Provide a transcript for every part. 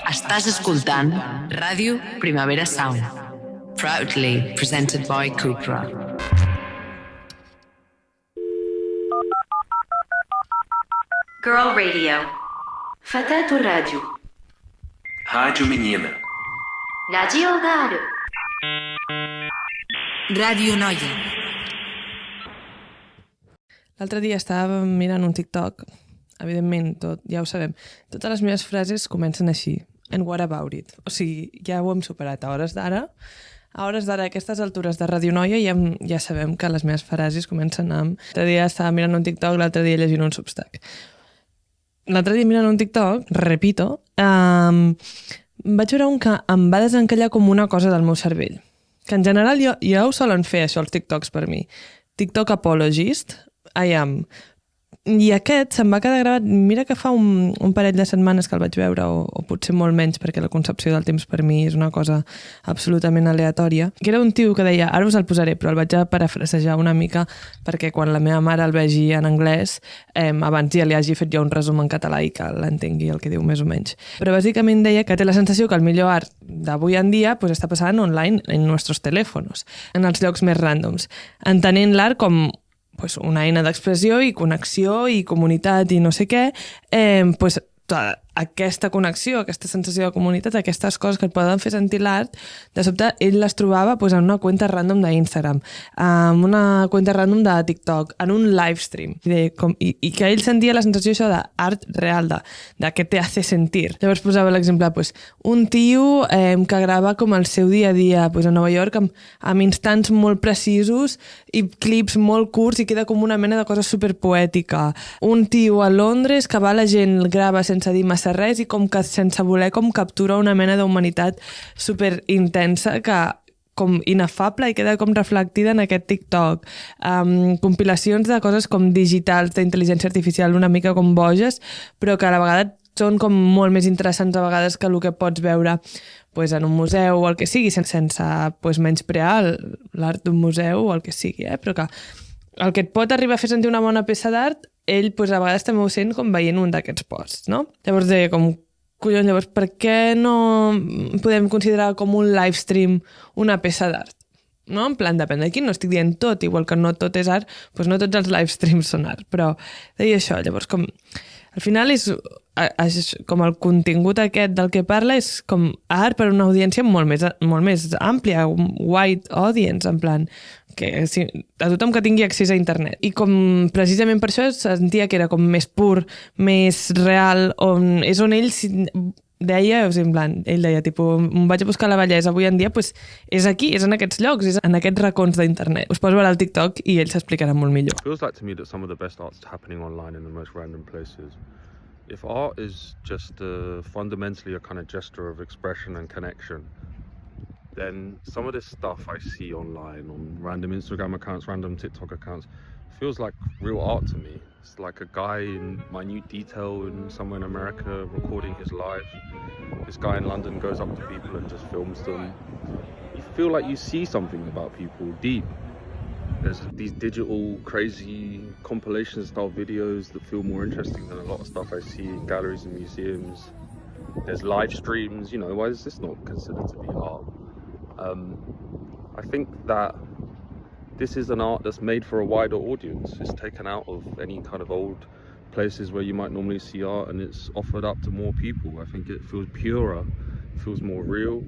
Estàs escoltant Ràdio Primavera Sound, proudly presented by Cupra. Girl Radio. فتاة الراديو. Rádio Menina. راديو غارو. Ràdio Noia. L'altre dia estava mirant un TikTok. Evidentment, ja ho sabem. Totes les meves frases comencen així. And what about it? O sigui, ja ho hem superat a hores d'ara. A hores d'ara, a aquestes altures de Ràdio Noia, ja sabem que les meves frases comencen amb... L'altre dia estava mirant un TikTok, l'altre dia llegint un Substack. L'altre dia mirant un TikTok, repito, vaig veure un que em va desencallar com una cosa del meu cervell. Que en general ja ho solen fer, això, els TikToks per mi. TikTok apologist, I am. I aquest se'm va quedar gravat, mira que fa un parell de setmanes que el vaig veure, o potser molt menys, perquè la concepció del temps per mi és una cosa absolutament aleatòria, que era un tio que deia, ara us el posaré, però el vaig a parafrasejar una mica, perquè quan la meva mare el vegi en anglès, abans ja li hagi fet jo un resum en català i que l'entengui el que diu més o menys. Però bàsicament deia que té la sensació que el millor art d'avui en dia pues, està passant online en nostres telèfons, en els llocs més ràndoms, entenent l'art com pues, una eina d'expressió i connexió i comunitat i no sé què, pues, aquesta connexió, aquesta sensació de comunitat, aquestes coses que et poden fer sentir l'art, de sobte ell les trobava pues, en una cuenta random d'Instagram, en una cuenta random de TikTok, en un livestream, i que ell sentia la sensació això d'art real, de què te hace sentir. Llavors posava l'exemple, pues, un tio que grava com el seu dia a dia pues, a Nova York amb instants molt precisos i clips molt curts i queda com una mena de cosa superpoètica. Un tio a Londres que va la gent, grava sense dir massa res i com que sense voler com captura una mena d'humanitat super intensa que com inefable i queda com reflectida en aquest TikTok. Compilacions de coses com digitals, d'intel·ligència artificial, una mica com boges, però que a la vegada són com molt més interessants a vegades que el que pots veure pues, en un museu o el que sigui, sense pues, menysprear l'art d'un museu o el que sigui, però que el que et pot arribar a fer sentir una bona peça d'art, ell pues, a vegades també ho sent com veient un d'aquests posts, no? Llavors deia com, collons, llavors per què no podem considerar com un livestream una peça d'art? No? En plan, depèn d'aquí, no estic dient tot, igual que no tot és art, doncs no tots els livestreams són art, però deia això, llavors com... Al final és com el contingut aquest del que parla és com art per una audiència molt més àmplia, un wide audience, en plan, que a tothom que tingui accés a internet. I com precisament per això sentia que era com més pur, més real, és on ell deia, o sigui, en plan, ell deia, tipus, vaig a buscar la bellesa avui en dia, pues, és aquí, és en aquests llocs, és en aquests racons d'internet. Us poso veure el TikTok i ell s'explicarà molt millor. It feels like to me that some of the best art's happening online in the most random places. If art is just fundamentally a kind of gesture of expression and connection, then some of this stuff I see online on random Instagram accounts, random TikTok accounts, feels like real art to me. It's like a guy in minute detail somewhere in America recording his life. This guy in London goes up to people and just films them. You feel like you see something about people deep. There's these digital, crazy compilation-style videos that feel more interesting than a lot of stuff I see in galleries and museums. There's live streams, you know, why is this not considered to be art? I think that this is an art that's made for a wider audience. It's taken out of any kind of old places where you might normally see art and it's offered up to more people. I think it feels purer, it feels more real,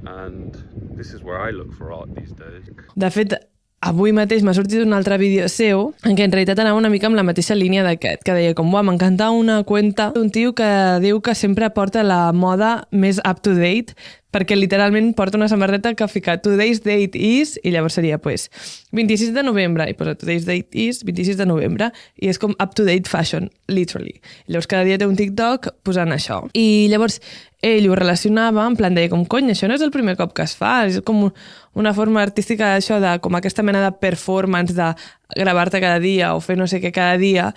and this is where I look for art these days. De fet, avui mateix m'ha sortit un altre vídeo seu en què en realitat anava una mica amb la mateixa línia d'aquest, que deia com, m'encanta una cuenta d'un tio que diu que sempre porta la moda més up-to-date perquè literalment porta una samarreta que ha ficat Today's Date is, i llavors seria pues, 26 de novembre, i posa Today's Date is 26 de novembre, i és com up-to-date fashion, literally. I llavors cada dia té un TikTok posant això. I llavors ell ho relacionava, en plan deia com, cony, això no és el primer cop que es fa, és com una forma artística d'això, de com aquesta mena de performance de gravar-te cada dia o fer no sé què cada dia,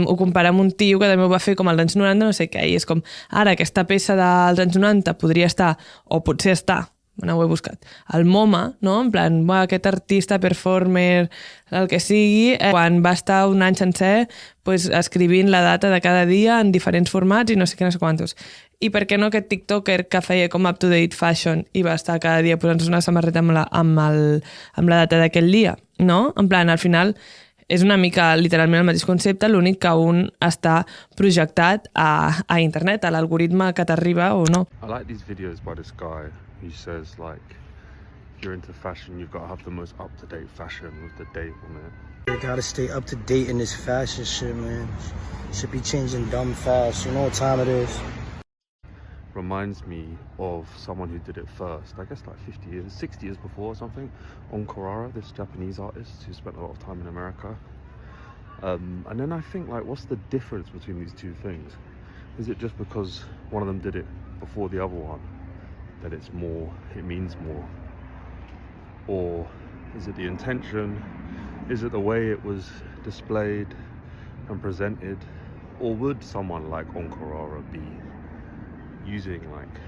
ho compara amb un tio que també ho va fer com als anys 90, no sé què, i és com, ara aquesta peça dels anys 90 podria estar, o potser està, no ho he buscat, el MoMA, no? En plan, aquest artista, performer, el que sigui, quan va estar un any sencer pues, escrivint la data de cada dia en diferents formats i no sé què, no sé quantos. I per què no aquest tiktoker que feia com up-to-date fashion i va estar cada dia posant-se una samarreta amb la data d'aquell dia, no? En plan, al final és una mica literalment el mateix concepte, l'únic que un està projectat a internet, a l'algoritme que t'arriba o no. I like these videos by this guy who says like, if you're into fashion, you've got to have the most up-to-date fashion with the date on it. You gotta stay up to date in this fashion shit, man. Should be changing dumb fast. You know what time it is. Reminds me of someone who did it first, I guess like 50 years, 60 years before or something, On Carrara, this Japanese artist who spent a lot of time in America. And then I think, like, what's the difference between these two things? Is it just because one of them did it before the other one that it means more? Or is it the intention? Is it the way it was displayed and presented? Or would someone like On Carrara be using like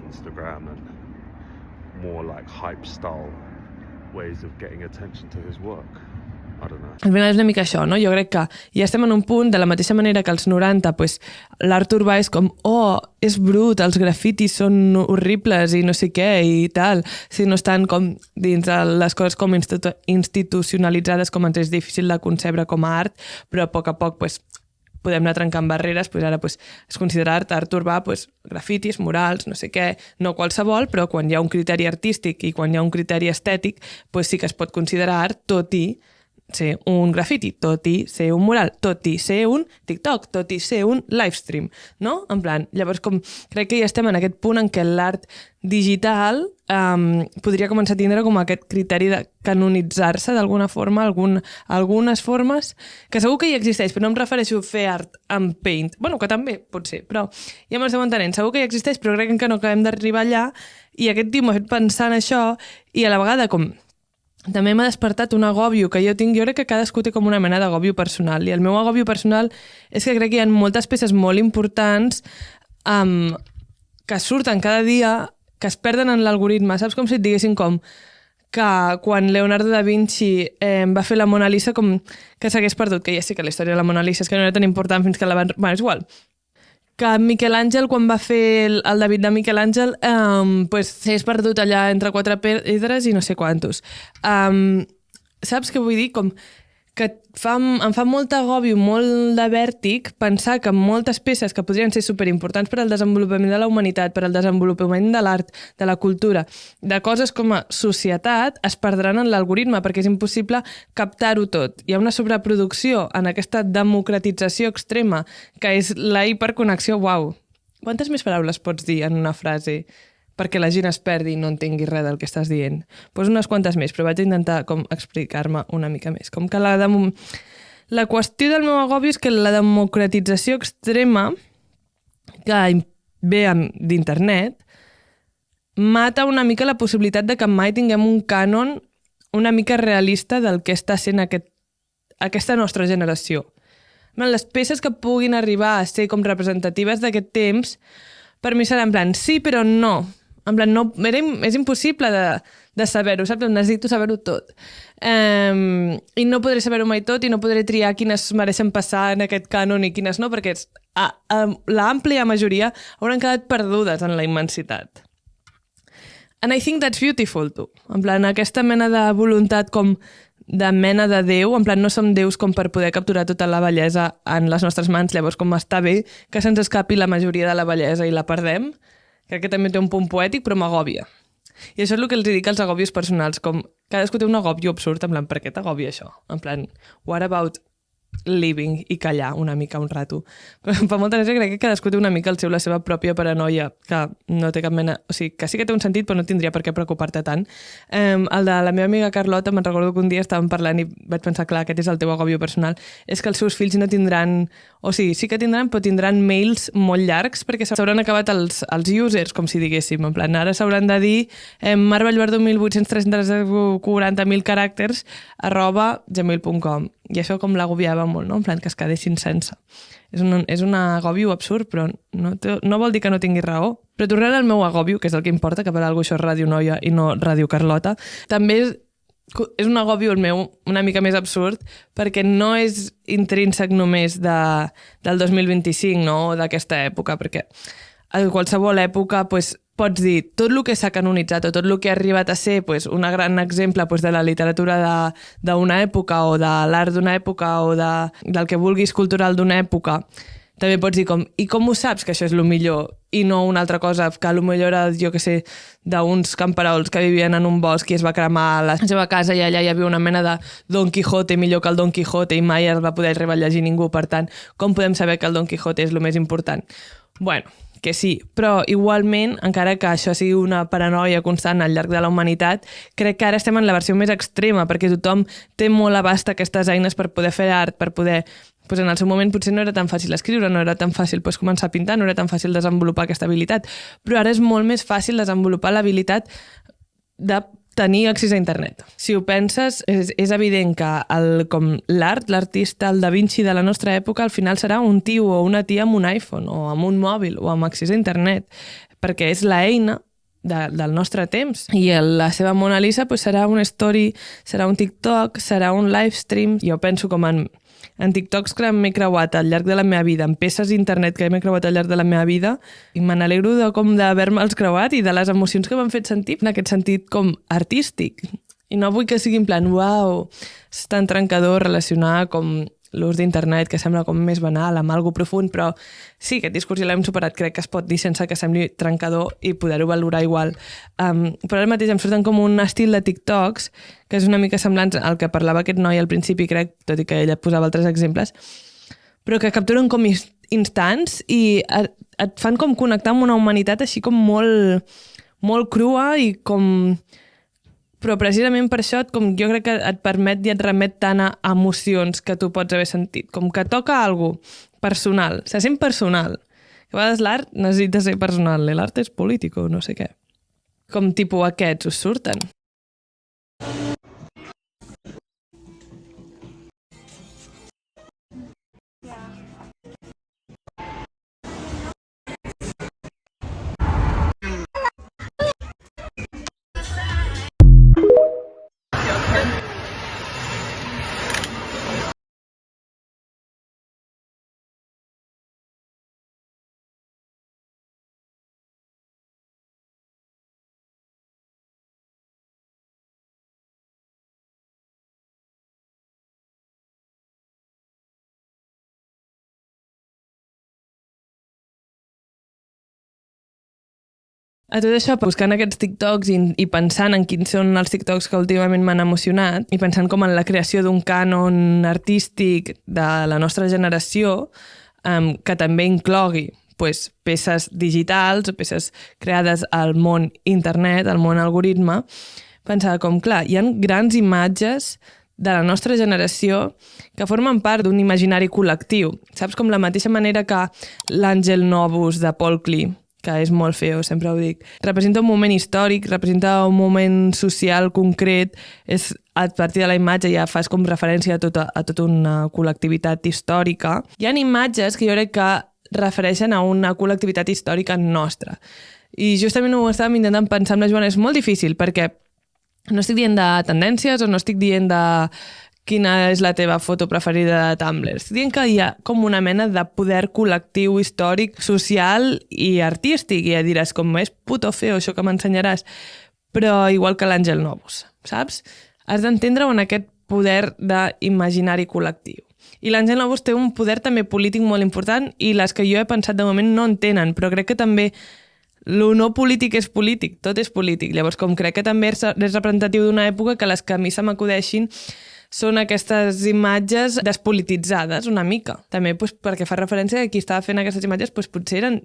Instagram and more like hype style ways of getting attention to his work? I don't know. Al final és una mica això, no? Jo crec que ja estem en un punt, de la mateixa manera que als 90 pues, l'art urbà és com, és brut, els grafitis són horribles i no sé què i tal, si no estan com dins de les coses com institucionalitzades, com ens és difícil de concebre com a art, però a poc pues, podem anar trencant barreres, pues ara pues, es considera art urbà pues, grafitis, murals, no sé què, no qualsevol, però quan hi ha un criteri artístic i quan hi ha un criteri estètic, pues sí que es pot considerar art, tot i ser un grafiti, tot i ser un mural, tot i ser un TikTok, tot i ser un livestream, no? En plan, llavors com crec que ja estem en aquest punt en què l'art digital podria començar a tindre com aquest criteri de canonitzar-se d'alguna forma, algunes formes, que segur que hi existeix, però no em refereixo a fer art amb Paint, bueno, que també pot ser, però ja m'esteu entenent, segur que hi existeix, però crec que no acabem d'arribar allà, i aquest tio m'ha fet pensar en això, i a la vegada com també m'ha despertat un agòbio que jo tinc. Jo crec que cadascú té com una mena d'agòbio personal, i el meu agòbio personal és que crec que hi ha moltes peces molt importants que surten cada dia, que es perden en l'algoritme. Saps com si et diguessin com que quan Leonardo da Vinci va fer la Mona Lisa com que s'hagués perdut, que ja sé que la història de la Mona Lisa és que no era tan important fins que la van... Bueno, és igual. Que Miquel Àngel, quan va fer el David de Miquel Àngel, pues, s'hagués perdut allà entre 4 pedres i no sé quantos. Saps què vull dir? Com que em fa molt agòbio, molt de vèrtic, pensar que moltes peces que podrien ser superimportants per al desenvolupament de la humanitat, per al desenvolupament de l'art, de la cultura, de coses com a societat, es perdran en l'algoritme, perquè és impossible captar-ho tot. Hi ha una sobreproducció en aquesta democratització extrema, que és la hiperconnexió. Uau! Quantes més paraules pots dir en una frase perquè la gent es perdi i no entengui res del que estàs dient? Pues unes quantes més, però vaig intentar com explicar-me una mica més. Com que la qüestió del meu agobi és que la democratització extrema que ve d'internet mata una mica la possibilitat de que mai tinguem un cànon una mica realista del que està sent aquesta nostra generació. Les peces que puguin arribar a ser com representatives d'aquest temps, per mi serà en plan sí, però no. En plan, no, és impossible de saber-ho, saps? Necessito saber-ho tot. I no podré saber-ho mai tot i no podré triar quines mereixen passar en aquest cànon i quines no, perquè l'àmplia majoria hauran quedat perdudes en la immensitat. And I think that's beautiful, too. En plan, aquesta mena de voluntat com de mena de Déu, en plan, no som déus com per poder capturar tota la bellesa en les nostres mans, llavors com està bé que se'ns escapi la majoria de la bellesa i la perdem. Crec que també té un punt poètic, però m'agòbia. I això és el que els dic als agòbios personals, com cadascú té un agòbio absurd, en plan, per què t'agòbia això? En plan, what about living i callar una mica un rato? Però fa molta gràcia, crec que cadascú té una mica la seva pròpia paranoia, que no té cap mena... O sigui, que sí que té un sentit, però no tindria per què preocupar-te tant. El de la meva amiga Carlota, me'n recordo que un dia estàvem parlant i vaig pensar, clar, aquest és el teu agòbio personal, és que els seus fills no tindran... O sigui, sí que tindran, però tindran mails molt llargs perquè s'hauran acabat els users, com si diguéssim. En plan, ara s'hauran de dir marvallverdo 1840.000 caràcters @gmail.com. I això com l'agobiava molt, no? En plan, que es quedessin sense. És un agòbio absurd, però no vol dir que no tingui raó. Però tornant al meu agòbio, que és el que importa, que per alguna cosa això és Ràdio Noia i no Ràdio Carlota, també és un agòbio el meu una mica més absurd, perquè no és intrínsec només del 2025, no? O d'aquesta època, perquè a qualsevol època pues, pots dir tot el que s'ha canonitzat o tot el que ha arribat a ser pues, un gran exemple pues, de la literatura d'una època o de l'art d'una època o del que vulguis cultural d'una època. També pots dir i com ho saps que això és el millor i no una altra cosa que potser era, jo que sé, d'uns camperols que vivien en un bosc i es va cremar la seva casa i allà hi havia una mena de Don Quijote millor que el Don Quijote i mai es va poder arribar a llegir ningú, per tant, com podem saber que el Don Quijote és el més important? Bueno, que sí, però igualment, encara que això sigui una paranoia constant al llarg de la humanitat, crec que ara estem en la versió més extrema, perquè tothom té molt abast aquestes eines per poder fer art, per poder... Pues en el seu moment potser no era tan fàcil escriure, no era tan fàcil pues, començar a pintar, no era tan fàcil desenvolupar aquesta habilitat, però ara és molt més fàcil desenvolupar l'habilitat de tenir accés a internet. Si ho penses, és evident que l'artista, el Da Vinci de la nostra època, al final serà un tio o una tia amb un iPhone o amb un mòbil o amb accés a internet, perquè és l'eina del nostre temps. I la seva Mona Lisa pues, serà una story, serà un TikTok, serà un livestream. Jo penso com en TikToks que m'he creuat al llarg de la meva vida, en peces d'internet que m'he creuat al llarg de la meva vida, i me n'alegro d'haver-me'ls creuat i de les emocions que m'han fet sentir, en aquest sentit com artístic. I no vull que sigui en plan, uau, és tan trencador relacionar com l'ús d'internet, que sembla com més banal, amb algo profund, però sí, aquest discurs ja l'hem superat, crec que es pot dir sense que sembli trencador i poder-ho valorar igual. Però ara mateix em surten com un estil de TikToks, que és una mica semblant al que parlava aquest noi al principi, crec, tot i que ella posava altres exemples, però que capturen com instants i et fan com connectar amb una humanitat així com molt, molt crua i com... Però precisament per això jo crec que et permet i et remet tant a emocions que tu pots haver sentit, com que toca alguna cosa personal, se sent personal. Que a vegades l'art necessita ser personal, l'art és polític o no sé què. Com tipus aquests us surten. A tot això, buscant aquests TikToks i pensant en quins són els TikToks que últimament m'han emocionat i pensant com en la creació d'un cànon artístic de la nostra generació que també inclogui peces digitals o peces creades al món internet, al món algoritme, pensava com, clar, hi ha grans imatges de la nostra generació que formen part d'un imaginari col·lectiu. Saps, com la mateixa manera que l'Àngel Novus de Paul Klee, que és molt feo, sempre ho dic. Representa un moment històric, representa un moment social concret, a partir de la imatge ja fas com referència a tota una col·lectivitat històrica. Hi ha imatges que jo crec que refereixen a una col·lectivitat històrica nostra. I justament ho estàvem intentant pensar amb la Joana, és molt difícil, perquè no estic dient de tendències o no estic dient de quina és la teva foto preferida de Tumblr. Estic dient que hi ha com una mena de poder col·lectiu, històric, social i artístic. I ja diràs, com és puto feo això que m'ensenyaràs. Però igual que l'Àngel Novus, saps? Has d'entendre-ho en aquest poder d'imaginari col·lectiu. I l'Àngel Novus té un poder també polític molt important i les que jo he pensat de moment no en tenen, però crec que també lo no polític és polític, tot és polític. Llavors, com crec que també és representatiu d'una època que les que a mi se m'acudeixin són aquestes imatges despolititzades una mica. També perquè fa referència a qui estava fent aquestes imatges potser eren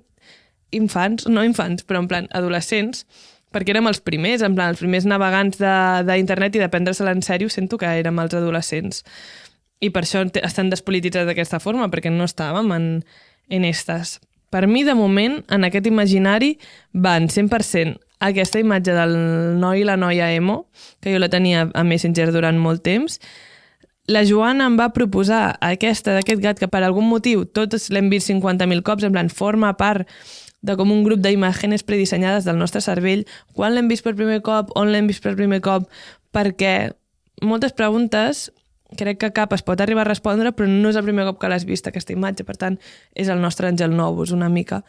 infants, no infants, però en plan adolescents, perquè érem els primers, en plan els primers navegants d'internet i de prendre-se-la en sèrio sento que érem els adolescents. I per això estan despolititzats d'aquesta forma, perquè no estàvem en estas. Per mi, de moment, en aquest imaginari van 100% aquesta imatge del noi i la noia emo, que jo la tenia a Messenger durant molt temps. La Joana em va proposar d'aquest gat que per algun motiu tots l'hem vist 50.000 cops, en plan forma part de com un grup d'imatges predissenyades del nostre cervell. Quan l'hem vist per primer cop? On l'hem vist per primer cop? Perquè moltes preguntes crec que cap es pot arribar a respondre, però no és el primer cop que l'has vist, aquesta imatge. Per tant, és el nostre Àngel Novus, una mica.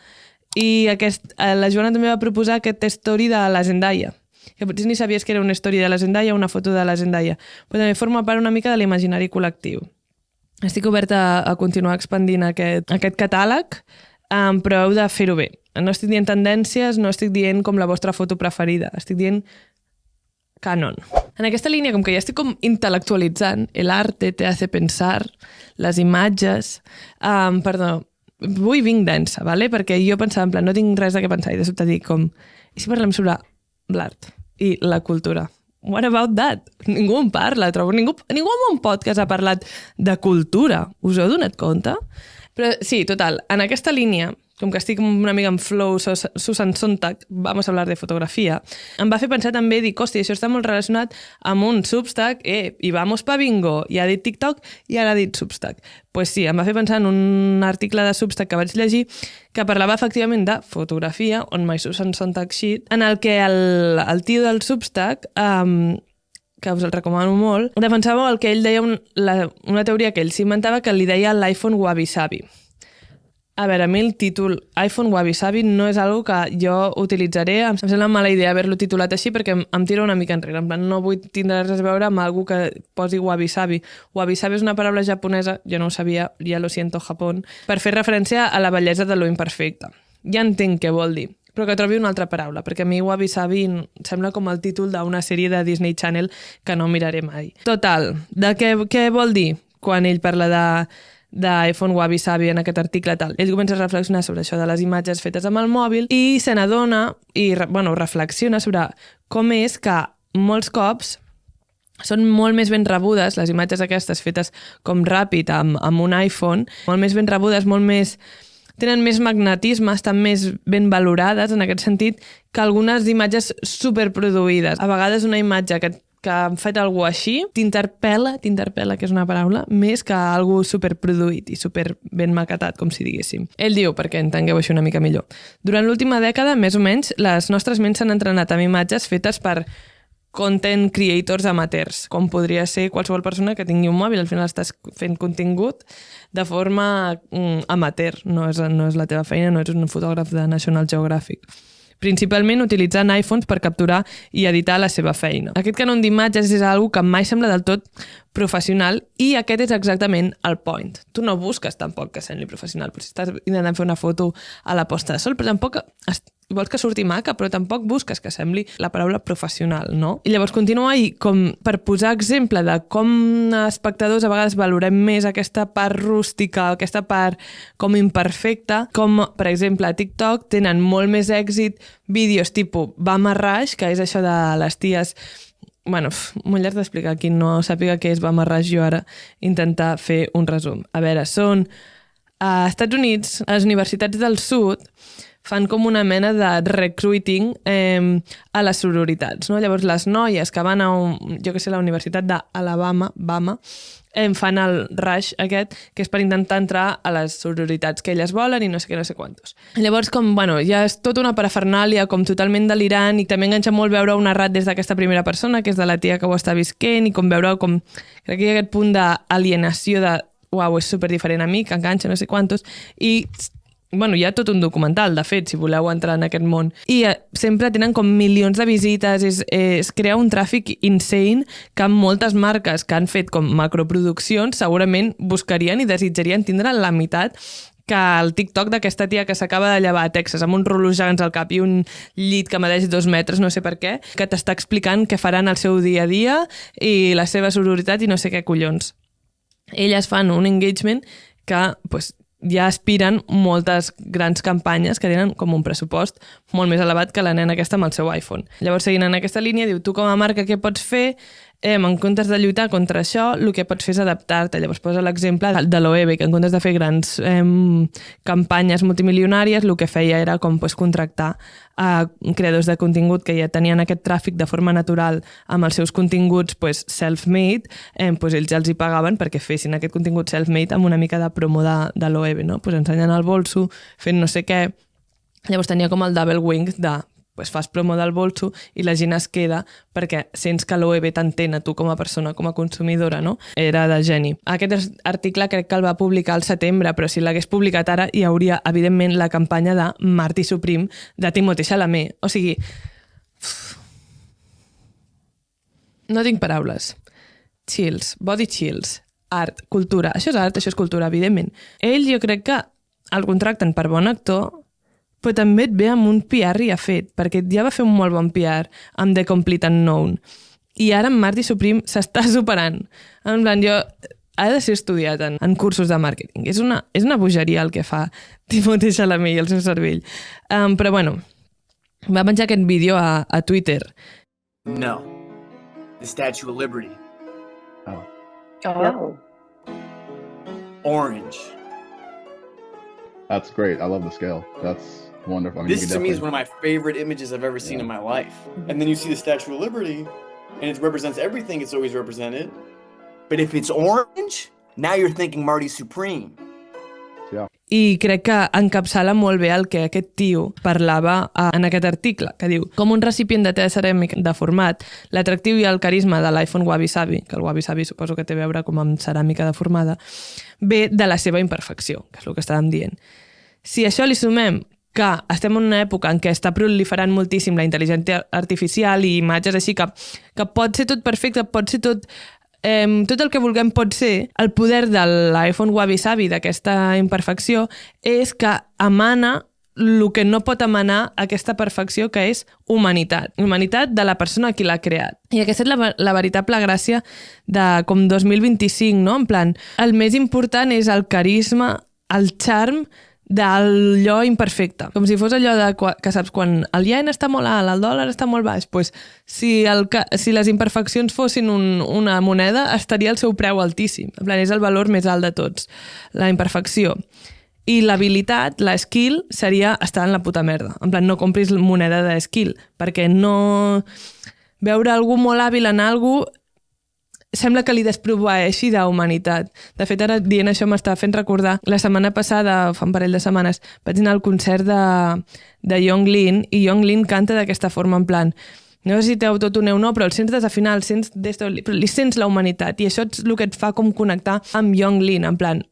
I la Joana també va proposar aquest story de la Zendaya, que potser ni sabies que era una story de la Zendaya o una foto de la Zendaya, però també forma part una mica de l'imaginari col·lectiu. Estic oberta a continuar expandint aquest catàleg, però heu de fer-ho bé. No estic dient tendències, no estic dient com la vostra foto preferida, estic dient canon. En aquesta línia, com que ja estic com intel·lectualitzant, el arte te hace pensar, les imatges... vinc densa, ¿vale? Perquè jo pensava, en plan, no tinc res de què pensar, i de sobte dic com, i si parlem sobre l'art i la cultura? What about that? Ningú en parla, trobo. Ningú en un podcast ha parlat de cultura. Us heu donat compte? Però sí, total, en aquesta línia, com que estic una mica en flow, Susan Sontag, vamos a hablar de fotografia, em va fer pensar també, dic, hosti, això està molt relacionat amb un Substack, i vamos pa bingo, i ha dit TikTok i ara ha dit Substack. Pues sí, em va fer pensar en un article de Substack que vaig llegir que parlava efectivament de fotografia, on my Susan Sontag shit, en el que el tio del Substack, que us el recomano molt, defensava el que ell deia, una teoria que ell s'inventava que li deia l'iPhone Wabi Sabi. A veure, a mi el títol iPhone Wabi Sabi no és algo que jo utilitzaré. Em sembla mala idea haver-lo titulat així perquè em tira una mica enrere. En plan, no vull tindre res a veure amb algú que posi Wabi Sabi. Wabi Sabi és una paraula japonesa, jo no ho sabia, ja lo siento, Japón, per fer referència a la bellesa de lo imperfecte. Ja entenc què vol dir, però que trobi una altra paraula, perquè a mi Wabi Sabi sembla com el títol d'una sèrie de Disney Channel que no miraré mai. Total, què vol dir quan ell parla d'iPhone Wabi Sabi en aquest article tal? Ell comença a reflexionar sobre això de les imatges fetes amb el mòbil i se n'adona i reflexiona sobre com és que molts cops són molt més ben rebudes, les imatges aquestes fetes com ràpid amb un iPhone, molt més ben rebudes, tenen més magnetisme, estan més ben valorades en aquest sentit que algunes imatges superproduïdes. A vegades una imatge que han fet algú així, t'interpel·la, que és una paraula, més que algú superproduït i super ben maquetat, com si diguéssim. Ell diu, perquè entengueu això una mica millor, durant l'última dècada, més o menys, les nostres ments s'han entrenat amb imatges fetes per content creators amateurs, com podria ser qualsevol persona que tingui un mòbil. Al final estàs fent contingut de forma amateur, no és la teva feina, no ets un fotògraf de National Geographic. Principalment utilitzant iPhones per capturar i editar la seva feina. Aquest canon d'imatges és una que mai sembla del tot professional i aquest és exactament el point. Tu no busques tampoc que sembli professional, però si estàs intentant fer una foto a la posta de sol, però tampoc vols que surti maca, però tampoc busques que sembli la paraula professional, no? I llavors continua i com per posar exemple de com espectadors a vegades valorem més aquesta part rústica, aquesta part com imperfecta, com per exemple a TikTok tenen molt més èxit vídeos tipus Bama Rush, que és això de les ties... Bueno, molt llarg d'explicar, qui no sàpiga què és Bama Rush, jo ara intentar fer un resum. A veure, són a Estats Units, a les universitats del sud, fan com una mena de recruiting a les sororitats, no? Llavors, les noies que van a la Universitat d'Alabama, fan el rush aquest, que és per intentar entrar a les sororitats que elles volen i no sé què, no sé quantos. Llavors, ja és tota una parafernàlia com totalment delirant i també enganxa molt veure un narrat des d'aquesta primera persona, que és de la tia que ho està visquent, i com veure com... Crec que hi ha aquest punt d'alienació de uau, és superdiferent a mi, que enganxa no sé quantos, i... hi ha tot un documental, de fet, si voleu entrar en aquest món. I sempre tenen com milions de visites, es crea un tràfic insane que amb moltes marques que han fet com macroproduccions segurament buscarien i desitjarien tindre la meitat que el TikTok d'aquesta tia que s'acaba de llevar a Texas amb uns rolos gegants al cap i un llit que medeix 2 metres, no sé per què, que t'està explicant què faran el seu dia a dia i la seva sororitat i no sé què collons. Elles fan un engagement que, ja aspiren moltes grans campanyes que tenen com un pressupost molt més elevat que la nena aquesta amb el seu iPhone. Llavors, seguint en aquesta línia, diu, tu com a marca què pots fer? En comptes de lluitar contra això, el que pots fer és adaptar-te. Llavors posa l'exemple de l'OEB, que en comptes de fer grans campanyes multimilionàries, el que feia era com contractar a creadors de contingut que ja tenien aquest tràfic de forma natural amb els seus continguts self-made, ells ja els hi pagaven perquè fessin aquest contingut self-made amb una mica de promo de l'OEB, no? Ensenyant el bolso, fent no sé què. Llavors tenia com el double wing de pues fas promo del bolso i la gent es queda perquè sents que l'OEB t'entén a tu com a persona, com a consumidora, no? Era de geni. Aquest article crec que el va publicar al setembre, però si l'hagués publicat ara hi hauria, evidentment, la campanya de Marty Supreme de Timothée Chalamet. O sigui, no tinc paraules. Chills, body chills, art, cultura. Això és art, això és cultura, evidentment. Ell jo crec que el contracten per bon actor, però també et ve amb un PR ja fet, perquè ja va fer un molt bon PR amb The Complete Unknown. I ara amb Marty Supreme s'està superant. En plan, ha de ser estudiat en cursos de màrqueting. És una bogeria el que fa Timothée Chalamet i el seu cervell. Però bueno, va penjar aquest vídeo a Twitter. No. The Statue of Liberty. Oh. Orange. That's great. I love the scale. That's wonderful. I mean, This to me is one of my favorite images I've ever seen in my life. And then you see the Statue of Liberty, and it represents everything it's always represented. But if it's orange, now you're thinking Marty Supreme. I crec que encapçala molt bé el que aquest tio parlava en aquest article, que diu: com un recipient de te ceràmic deformat, l'atractiu i el carisma de l'iPhone Wabi Sabi, que el Wabi Sabi suposo que té a veure com amb ceràmica deformada, ve de la seva imperfecció, que és el que estàvem dient. Si a això li sumem que estem en una època en què està proliferant moltíssim la intel·ligència artificial i imatges així que pot ser tot perfecte, pot ser tot el que vulguem pot ser, el poder de l'iPhone Wabi Sabi, d'aquesta imperfecció, és que emana el que no pot emanar aquesta perfecció, que és humanitat. Humanitat de la persona qui l'ha creat. I aquesta és la veritable gràcia de com 2025, no? En plan, el més important és el carisma, el charm d'allò imperfecte. Com si fos allò que saps, quan el ien està molt alt, el dòlar està molt baix, doncs, si les imperfeccions fossin una moneda, estaria el seu preu altíssim. En plan, és el valor més alt de tots, la imperfecció. I l'habilitat, la skill, seria estar en la puta merda. En plan, no compris moneda de skill, perquè no... Veure algú molt hàbil en algú sembla que li desproveeixi d'humanitat. De fet, ara dient això m'està fent recordar la setmana passada, fa un parell de setmanes, vaig anar al concert de Yong Lin, i Yong Lin canta d'aquesta forma, en plan, no sé si t'autotuneu o no, però el sents desafinar, el sents però li sents la humanitat, i això és el que et fa com connectar amb Yong Lin, en plan,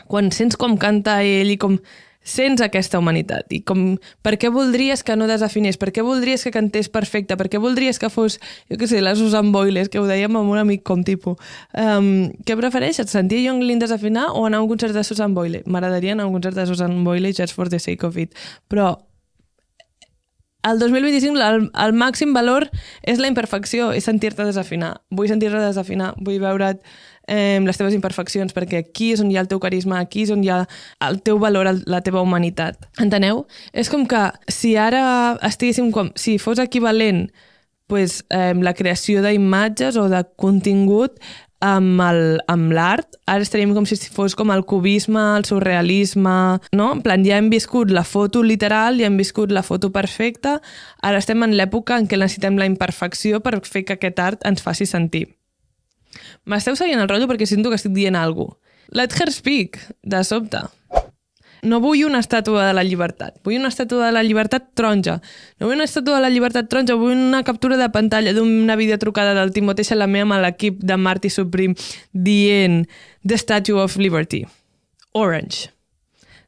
quan sents com canta ell i com sents aquesta humanitat, i com, per què voldries que no desafinés, per què voldries que cantés perfecte, per què voldries que fos, jo què sé, la Susan Boyle, que ho dèiem amb un amic com tipus. Què prefereixes, sentir Yong Lin desafinar o anar a un concert de Susan Boyle? M'agradaria anar a un concert de Susan Boyle just for the sake of it, però el 2025 el màxim valor és la imperfecció, és sentir-te desafinar. Vull sentir-te desafinar, vull veure't les teves imperfeccions, perquè aquí és on hi ha el teu carisma, aquí és on hi ha el teu valor, la teva humanitat. Enteneu? És com que si ara estiguéssim si fos equivalent pues, la creació d'imatges o de contingut amb l'art, ara estaríem com si fos com el cubisme, el surrealisme, no? En plan, ja hem viscut la foto literal, ja hem viscut la foto perfecta, ara estem en l'època en què necessitem la imperfecció per fer que aquest art ens faci sentir. M'esteu seguint el rotllo perquè sento que estic dient alguna cosa. Let her speak, de sobte. No vull una estàtua de la llibertat, vull una estàtua de la llibertat taronja. No vull una estàtua de la llibertat taronja, vull una captura de pantalla d'una videotrucada del Timothée Chalamet amb l'equip de Marty Supreme dient The Statue of Liberty. Orange.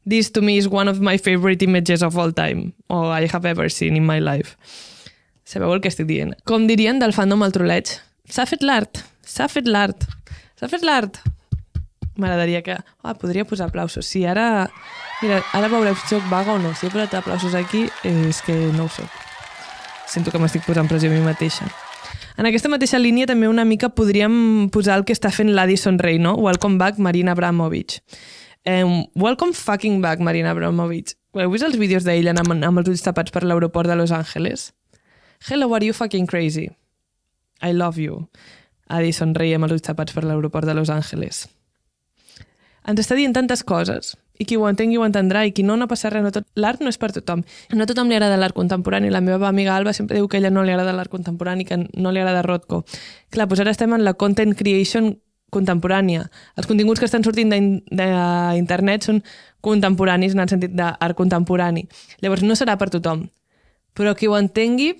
This to me is one of my favorite images of all time, or I have ever seen in my life. Sabeu el que estic dient? Com dirien del fandom al troleig, s'ha fet l'art, s'ha fet l'art, s'ha fet l'art. M'agradaria que... podria posar aplausos. Si ara... Mira, ara veureu si soc vaga o no. Si he posat aplausos aquí, és que no ho soc. Sento que m'estic posant pressió a mi mateixa. En aquesta mateixa línia també una mica podríem posar el que està fent l'Addison Rae, no? Welcome back, Marina Abramovic. Welcome fucking back, Marina Abramovic. Heu vist els vídeos d'ella amb els ulls tapats per l'aeroport de Los Angeles? Hello, are you fucking crazy? I love you. Addison Rae amb els ulls tapats per l'aeroport de Los Angeles. Ens està dient tantes coses, i qui ho entengui ho entendrà, i qui no passa res. L'art no és per tothom. No a tothom li agrada l'art contemporani. La meva amiga Alba sempre diu que a ella no li agrada l'art contemporani, que no li agrada Rothko. Clar, doncs ara estem en la content creation contemporània. Els continguts que estan sortint d'internet són contemporanis en el sentit d'art contemporani. Llavors no serà per tothom. però qui ho entengui,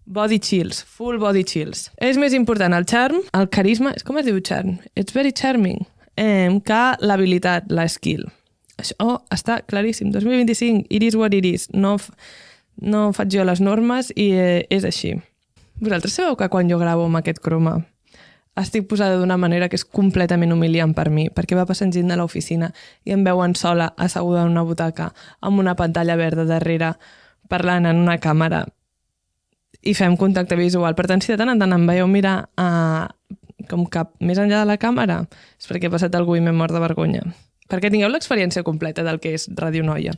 body chills, full body chills. És més important el charm, el carisma, com es diu charm? It's very charming. Que l'habilitat, la skill. Això està claríssim. 2025, it is what it is. No faig jo les normes i és així. Vosaltres sabeu que quan jo gravo amb aquest croma estic posada d'una manera que és completament humiliant per mi, perquè va passant gent de l'oficina i em veuen sola, asseguda en una butaca, amb una pantalla verda darrere, parlant en una càmera i fem contacte visual. Per tant, si de tant en tant em veieu mirar com cap més enllà de la càmera, és perquè ha passat algú i m'he mort de vergonya. Perquè tingueu l'experiència completa del que és Ràdio Noia.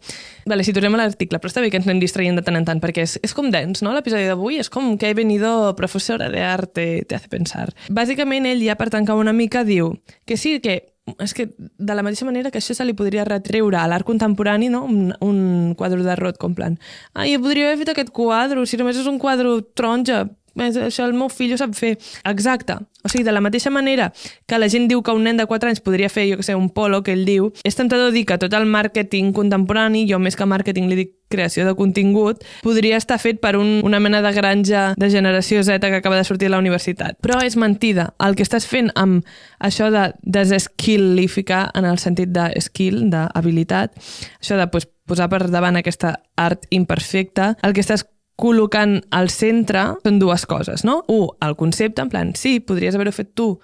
Vale, si tornem a l'article, però està bé que ens anem distraient de tant en tant, perquè és com dens, no? L'episodi d'avui és com que he venido professora de arte, te hace pensar. Bàsicament, ell ja per tancar una mica diu que sí, que és que de la mateixa manera que això se li podria retreure a l'art contemporani, no? Un quadre de Roth, com plan, jo podria haver fet aquest quadre, si només és un quadre taronja, això el meu fill ho sap fer. Exacte. O sigui, de la mateixa manera que la gent diu que un nen de 4 anys podria fer, jo que sé, un polo, que ell diu, és tentador dir que tot el màrqueting contemporani, jo més que màrqueting li dic creació de contingut, podria estar fet per una mena de granja de generació Z que acaba de sortir de la universitat. Però és mentida. El que estàs fent amb això de desesquilificar en el sentit de skill, d'habilitat, això de posar per davant aquesta art imperfecta, el que estàs col·locant al centre són dues coses, no? El concepte, en plan, sí, podries haver-ho fet tu,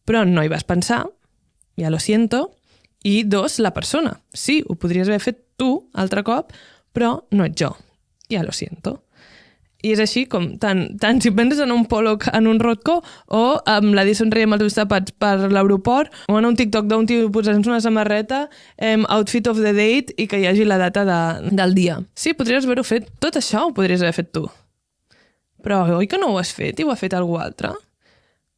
però no hi vas pensar, ja lo siento, i 2, la persona. Sí, ho podries haver fet tu altre cop, però no ets jo, ja lo siento. I és així com, tant si penses en un Pollock en un Rothko o amb la Dyson rient amb els ulls tapats per l'aeroport o en un TikTok d'un tio posant una samarreta, outfit of the date i que hi hagi la data del dia. Sí, podries haver-ho fet. Tot això ho podries haver fet tu. Però oi que no ho has fet i ho ha fet algú altre?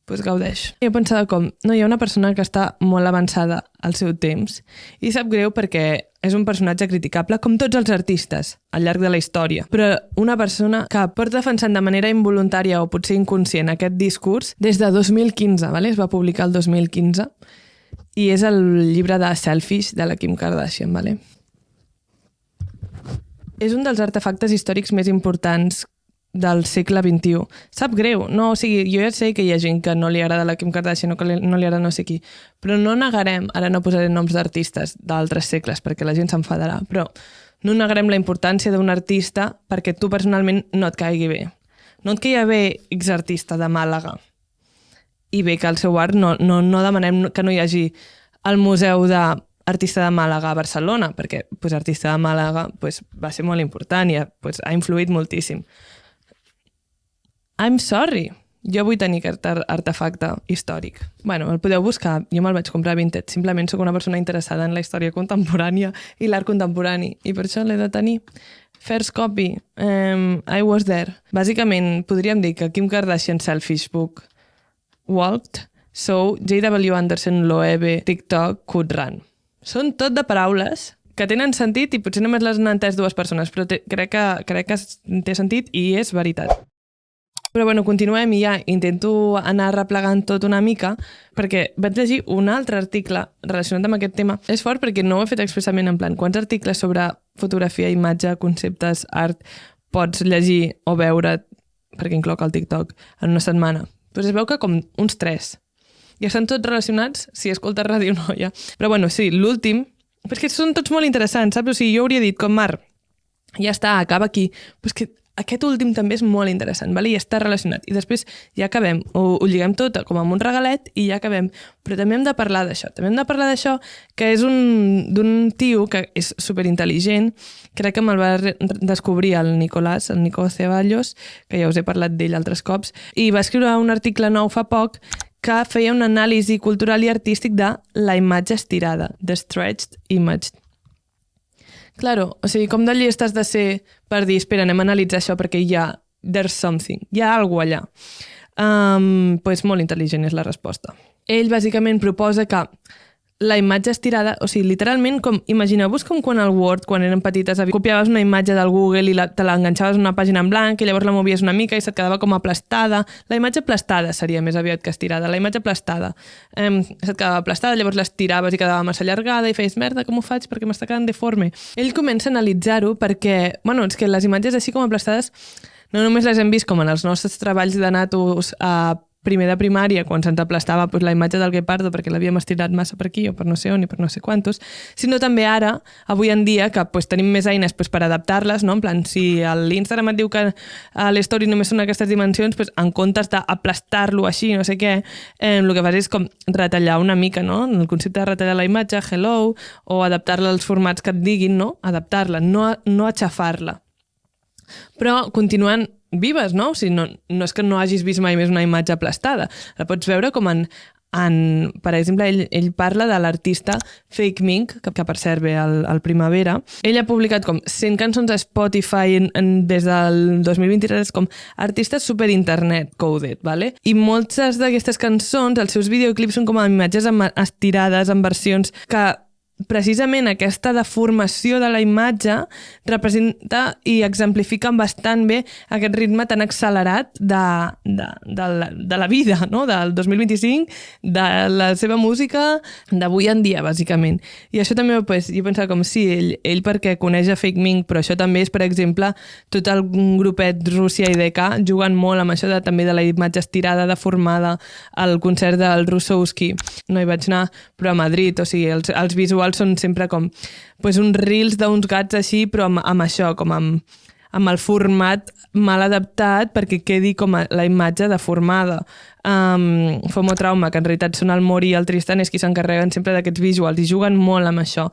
Doncs gaudeix. Jo pensava com, no, hi ha una persona que està molt avançada al seu temps i sap greu perquè és un personatge criticable com tots els artistes al llarg de la història, però una persona que porta defensant de manera involuntària o potser inconscient aquest discurs des de 2015, ¿vale? Es va publicar el 2015 i és el llibre de Selfish de la Kim Kardashian, ¿vale? És un dels artefactes històrics més importants del segle XXI. Sap greu, no? O sigui, jo ja sé que hi ha gent que no li agrada la Kim Kardashian o que no li agrada no sé qui, però no negarem, ara no posaré noms d'artistes d'altres segles perquè la gent s'enfadarà, però no negarem la importància d'un artista perquè tu personalment no et caigui bé. No et caigui bé X artista de Màlaga i bé que el seu art no demanem que no hi hagi el museu d'artista de Màlaga a Barcelona, perquè artista de Màlaga va ser molt important i ha influït moltíssim. I'm sorry. Jo vull tenir aquest artefacte històric. Bueno, el podeu buscar. Jo me'l vaig comprar vintage. Simplement sóc una persona interessada en la història contemporània i l'art contemporani. I per això l'he de tenir. First copy. I was there. Bàsicament, podríem dir que Kim Kardashian Selfish Book walked, so J.W. Anderson, Loewe, TikTok, could run. Són tot de paraules que tenen sentit i potser només les han entès dues persones, però crec que té sentit i és veritat. Però bueno, continuem i ja intento anar replegant tot una mica perquè vaig llegir un altre article relacionat amb aquest tema. És fort perquè no ho he fet expressament en plan quants articles sobre fotografia, imatge, conceptes, art pots llegir o veure, perquè incloc el TikTok, en una setmana. Doncs es veu que com uns 3. I estan tots relacionats si escoltes Ràdio Noia. Però bueno, sí, l'últim, perquè són tots molt interessants, saps? O sigui, jo hauria dit com Mar, ja està, acaba aquí. Però és que aquest últim també és molt interessant, vale? I està relacionat. I després ja acabem, ho lliguem tot com amb un regalet i ja acabem. Però també hem de parlar d'això. També hem de parlar d'això, que és d'un tio que és superintel·ligent. Crec que me'l va descobrir el Nicolás, el Nico Ceballos, que ja us he parlat d'ell altres cops, i va escriure un article nou fa poc que feia una anàlisi cultural i artístic de la imatge estirada, the stretched image. Claro, o sigui, com de llest has de ser per dir, espera, anem a analitzar això perquè there's something, hi ha alguna allà. Doncs molt intel·ligent és la resposta. Ell bàsicament proposa que la imatge estirada, o sigui, literalment, com imagineu-vos com quan al Word, quan eren petites, copiaves una imatge del Google i te l'enganxaves en una pàgina en blanc i llavors la movies una mica i se't quedava com aplastada. La imatge aplastada seria més aviat que estirada. La imatge aplastada. Se't quedava aplastada, llavors l'estiraves i quedava massa allargada i feies, merda, com ho faig? Perquè m'està quedant deforme. Ell comença a analitzar-ho perquè, bueno, és que les imatges així com aplastades no només les hem vist com en els nostres treballs de natus a primer de primària, quan se'ns aplastava pues, la imatge del guepardo perquè l'havíem estirat massa per aquí o per no sé on i per no sé quantos, sinó també ara, avui en dia, que pues, tenim més eines pues, per adaptar-les, no? En plan, si l'Instagram et diu que a l'story només són aquestes dimensions, pues, en comptes d'aplastar-lo així, no sé què, el que fas és com retallar una mica, no? El concepte de retallar la imatge, hello, o adaptar-la als formats que et diguin, no? Adaptar-la, no aixafar-la. Però continuen vives, no? O sigui, no és que no hagis vist mai més una imatge aplastada. La pots veure com per exemple, ell parla de l'artista Fake Mink, que per cert ve al Primavera. Ell ha publicat com 100 cançons a Spotify des del 2023 com artistes super internet coded, ¿vale? I moltes d'aquestes cançons, els seus videoclips són com imatges estirades en versions que precisament aquesta deformació de la imatge representa i exemplifica bastant bé aquest ritme tan accelerat de la vida, no? Del 2025, de la seva música, d'avui en dia, bàsicament. I això també, pues, jo pensava com sí, ell perquè coneix a Fake Mink, però això també és, per exemple, tot el grupet Rússia i DK juguen molt amb això també de la imatge estirada, deformada, al concert del Russowski. No hi vaig anar, però a Madrid, o sigui, els visuals són sempre com pues, uns reels d'uns gats així, però amb això, com amb el format mal adaptat perquè quedi com la imatge deformada. FOMO Trauma, que en realitat són el Mori i el Tristan, és qui s'encarreguen sempre d'aquests visuals i juguen molt amb això.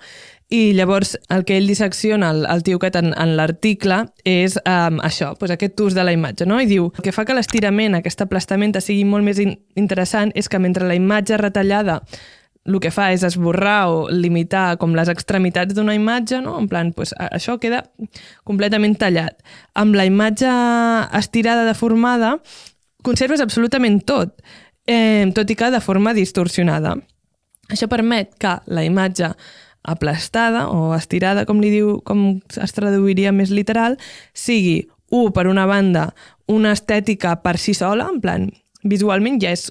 I llavors el que ell dissecciona, el tio aquest en l'article, és això, pues, aquest ús de la imatge, no? I diu, el que fa que l'estirament, aquest aplastament sigui molt més interessant és que mentre la imatge retallada el que fa és esborrar o limitar com les extremitats d'una imatge, no? En plan, pues, això queda completament tallat. Amb la imatge estirada, deformada, conserves absolutament tot, tot i que de forma distorsionada. Això permet que la imatge aplastada o estirada, com li diu, com es traduiria més literal, sigui, per una banda, una estètica per si sola, en plan, visualment ja és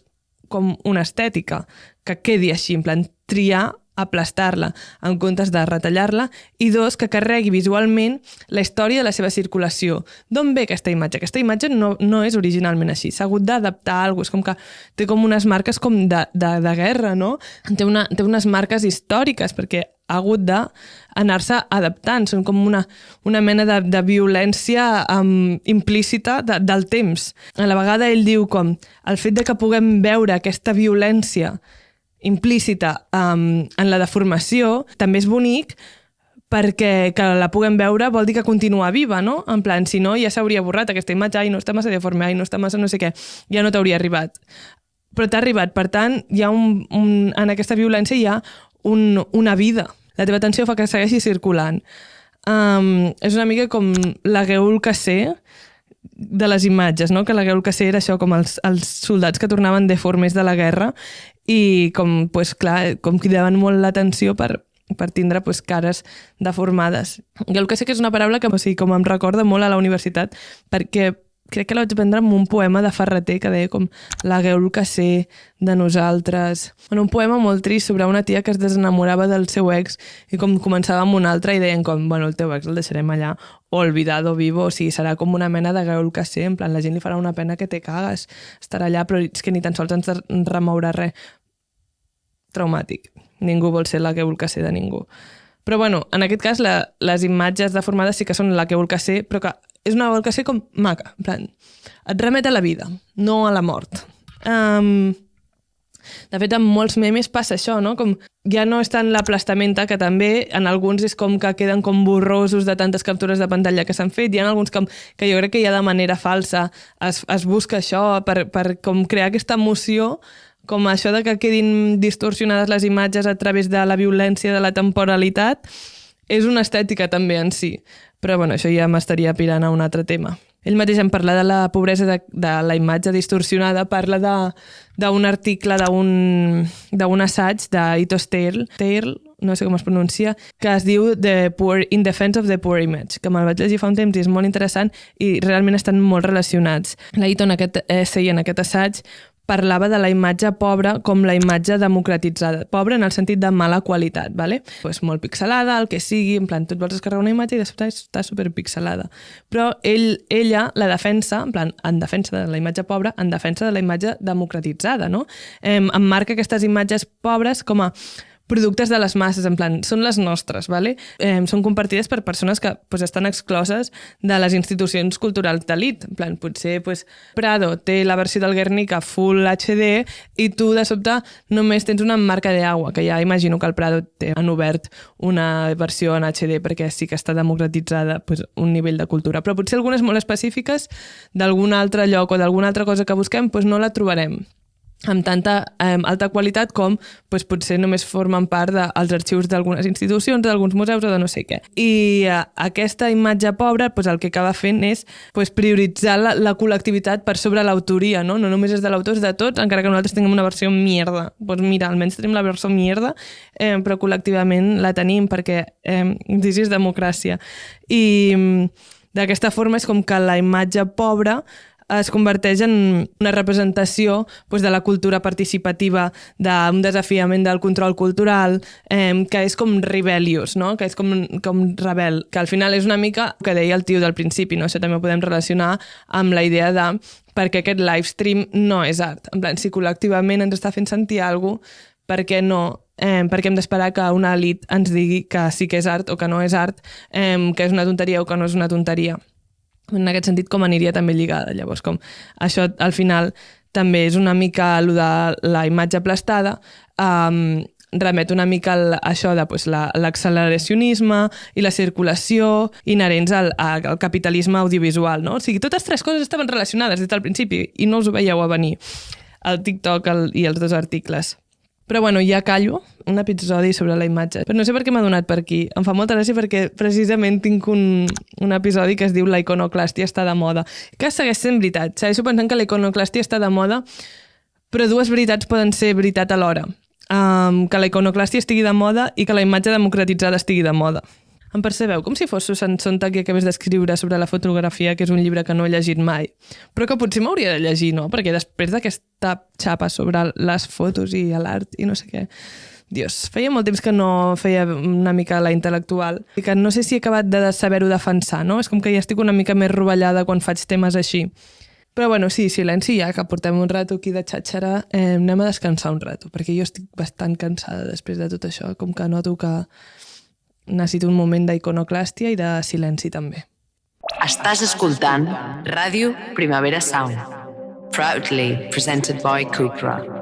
com una estètica, que quedi així, en plan, triar, aplastar-la en comptes de retallar-la, i dos, que carregui visualment la història de la seva circulació. D'on ve aquesta imatge? Aquesta imatge no és originalment així, s'ha hagut d'adaptar a alguna cosa, és com que té com unes marques com de guerra, no? Té unes marques històriques, perquè ha hagut d'anar-se adaptant, són com una mena de violència implícita del temps. A la vegada ell diu com el fet de que puguem veure aquesta violència implícita en la deformació també és bonic perquè que la puguem veure vol dir que continua viva, no? En plan, si no, ja s'hauria borrat aquesta imatge, no està massa deforme, no està massa no sé què, ja no t'hauria arribat. Però t'ha arribat, per tant, hi ha en aquesta violència hi ha una vida. La teva atenció fa que segueixi circulant. És una mica com la Geul Cassé de les imatges, no? Que la Geul Cassé era això, com els soldats que tornaven deformes de la guerra i com, pues, clar, com cridaven molt l'atenció per tindre pues, cares deformades. Geul Cassé que és una paraula que com em recorda molt a la universitat perquè crec que la vaig aprendre amb un poema de Ferreter que deia com la Geul Cassé de nosaltres. Bueno, un poema molt trist sobre una tia que es desenamorava del seu ex i com començava amb un altre i deien com, bueno, el teu ex el deixarem allà o olvidado vivo, o sigui, serà com una mena de Geul Cassé, en plan, la gent li farà una pena que te cagues estar allà, però és que ni tan sols ens remourà res. Traumàtic. Ningú vol ser la Geul Cassé de ningú. Però bueno, en aquest cas les imatges deformades sí que són la Geul Cassé, però que és una Geul Cassé com maca, en plan, et remet a la vida, no a la mort. De fet, en molts memes passa això, no? Com ja no és tant l'aplastamenta, que també en alguns és com que queden com borrosos de tantes captures de pantalla que s'han fet. Hi ha alguns que jo crec que ja de manera falsa es busca això per com crear aquesta emoció, com això de que quedin distorsionades les imatges a través de la violència de la temporalitat, és una estètica també en si. Però bueno, això ja m'estaria pirant a un altre tema. ell mateix en parla de la pobresa de la imatge distorsionada, parla d'un article d'un assaig d'Ito Steyr, no sé com es pronuncia, que es diu In Defense of the Poor Image, que me'l vaig llegir fa un temps i és molt interessant i realment estan molt relacionats. L'Ito en aquest essay, en aquest assaig, parlava de la imatge pobra com la imatge democratitzada. Pobra en el sentit de mala qualitat, ¿vale? Pues molt pixelada, el que sigui, en plan, tu et vols descarregar una imatge i de sobte està superpixelada. Però ella la defensa, en plan, en defensa de la imatge pobra, en defensa de la imatge democratitzada, no? Emmarca aquestes imatges pobres com a productes de les masses, en plan, són les nostres, ¿vale? Són compartides per persones que pues, estan excloses de les institucions culturals d'elit. En plan, potser pues, Prado té la versió del Guernica full HD i tu de sobte només tens una marca d'agua, que ja imagino que el Prado té en obert una versió en HD perquè sí que està democratitzada pues, un nivell de cultura. Però potser algunes molt específiques d'algun altre lloc o d'alguna altra cosa que busquem pues, no la trobarem amb tanta alta qualitat com pues, potser només formen part dels arxius d'algunes institucions, d'alguns museus o de no sé què. I aquesta imatge pobra pues, el que acaba fent és pues, prioritzar la col·lectivitat per sobre l'autoria, no? No només és de l'autor, és de tots, encara que nosaltres tinguem una versió mierda. Pues mira, almenys tenim la versió mierda, però col·lectivament la tenim perquè this is democràcia. I d'aquesta forma és com que la imatge pobra es converteix en una representació pues, de la cultura participativa, d'un desafiament del control cultural, que és com rebellious, no? Que és com rebel, que al final és una mica el que deia el tio del principi, no? Això també ho podem relacionar amb la idea de perquè aquest livestream no és art. En plan, si col·lectivament ens està fent sentir alguna cosa, per què no? Perquè hem d'esperar que una elit ens digui que sí que és art o que no és art, que és una tonteria o que no és una tonteria. En aquest sentit, com aniria també lligada. Llavors, com això al final també és una mica allò de la imatge aplastada, remet una mica a això de pues, l'acceleracionisme i la circulació inherents al capitalisme audiovisual. No? O sigui, totes tres coses estaven relacionades des del principi i no us ho veieu a venir, el TikTok i els dos articles. Però bueno, ja callo, un episodi sobre la imatge. Però no sé per què m'ha donat per aquí. Em fa molta gràcia perquè precisament tinc un episodi que es diu La iconoclàstia està de moda. Que segueix sent veritat. Segueixo pensant que la iconoclàstia està de moda, però dues veritats poden ser veritat alhora. Que la iconoclàstia estigui de moda i que la imatge democratitzada estigui de moda. Em percebeu? Com si fos Susan Sontag que acabés d'escriure sobre la fotografia, que és un llibre que no he llegit mai. Però que potser m'hauria de llegir, no? Perquè després d'aquesta xapa sobre les fotos i l'art i no sé què... Dios, feia molt temps que no feia una mica la intel·lectual i que no sé si he acabat de saber-ho defensar, no? És com que ja estic una mica més rovellada quan faig temes així. Però bueno, sí, silenci ja, que portem un rato aquí de xatxara, anem a descansar un rato, perquè jo estic bastant cansada després de tot això, com que noto que necessito un moment d'iconoclàstia i de silenci també. Estàs escoltant Ràdio Primavera Sound, proudly presented by Kukra.